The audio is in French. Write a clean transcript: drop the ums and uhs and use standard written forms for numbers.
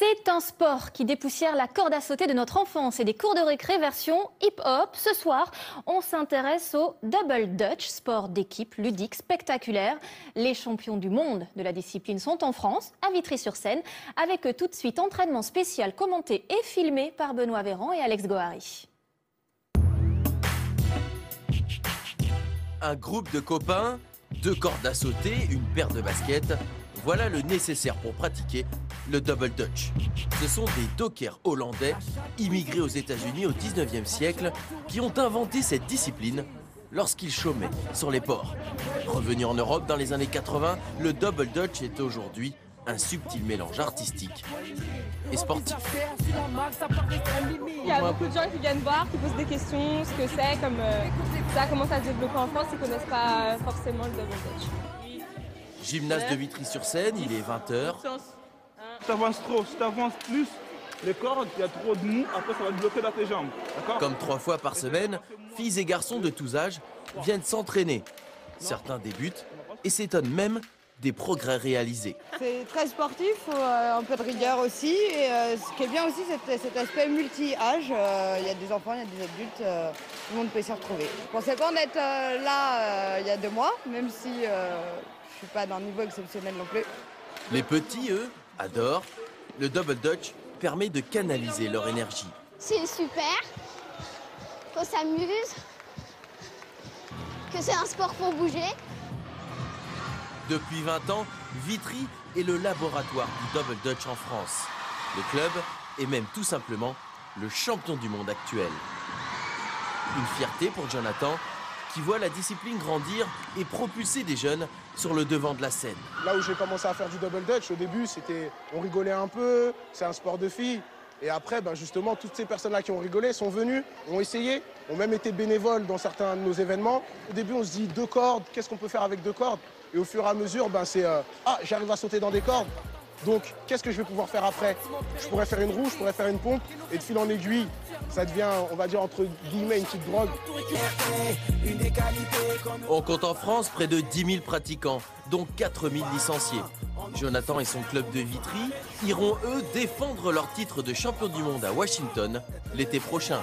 C'est un sport qui dépoussière la corde à sauter de notre enfance et des cours de récré version hip-hop. Ce soir, on s'intéresse au double dutch, sport d'équipe ludique spectaculaire. Les champions du monde de la discipline sont en France, à Vitry-sur-Seine, avec tout de suite entraînement spécial commenté et filmé par Benoît Véran et Alex Gohary. Un groupe de copains, 2 cordes à sauter, une paire de baskets. Voilà le nécessaire pour pratiquer le double dutch. Ce sont des dockers hollandais immigrés aux États-Unis au 19e siècle qui ont inventé cette discipline lorsqu'ils chômaient sur les ports. Revenu en Europe dans les années 80, le double dutch est aujourd'hui un subtil mélange artistique et sportif. Il y a beaucoup de gens qui viennent voir, qui posent des questions, ce que c'est, comme ça commence à se développer en France, ils ne connaissent pas forcément le double dutch. Gymnase de Vitry-sur-Seine, il est 20h. Si t'avances trop, si t'avances plus, les cordes, il y a trop de mou, après ça va te bloquer dans tes jambes. Comme 3 fois par semaine, filles et garçons de tous âges viennent s'entraîner. Certains débutent et s'étonnent même des progrès réalisés. C'est très sportif, un peu de rigueur aussi. Et ce qui est bien aussi, c'est cet aspect multi-âge. Il y a des enfants, il y a des adultes, tout le monde peut s'y retrouver. Je pensais pas en être là il y a 2 mois, même si je suis pas d'un niveau exceptionnel non plus. Les petits, eux, adorent. Le double dutch permet de canaliser leur énergie. C'est super, qu'on s'amuse, que c'est un sport pour bouger. Depuis 20 ans, Vitry est le laboratoire du double dutch en France. Le club est même tout simplement le champion du monde actuel. Une fierté pour Jonathan, qui voit la discipline grandir et propulser des jeunes sur le devant de la scène. Là où j'ai commencé à faire du double dutch, au début, on rigolait un peu, c'est un sport de filles. Et après, justement, toutes ces personnes-là qui ont rigolé sont venues, ont essayé, ont même été bénévoles dans certains de nos événements. Au début, on se dit 2 cordes, qu'est-ce qu'on peut faire avec 2 cordes? Et au fur et à mesure, c'est ah, j'arrive à sauter dans des cordes. Donc, qu'est-ce que je vais pouvoir faire après? Je pourrais faire une roue, je pourrais faire une pompe. Et de fil en aiguille, ça devient, on va dire, entre guillemets, une petite drogue. On compte en France près de 10 000 pratiquants, dont 4 000 licenciés. Jonathan et son club de Vitry iront, eux, défendre leur titre de champion du monde à Washington l'été prochain.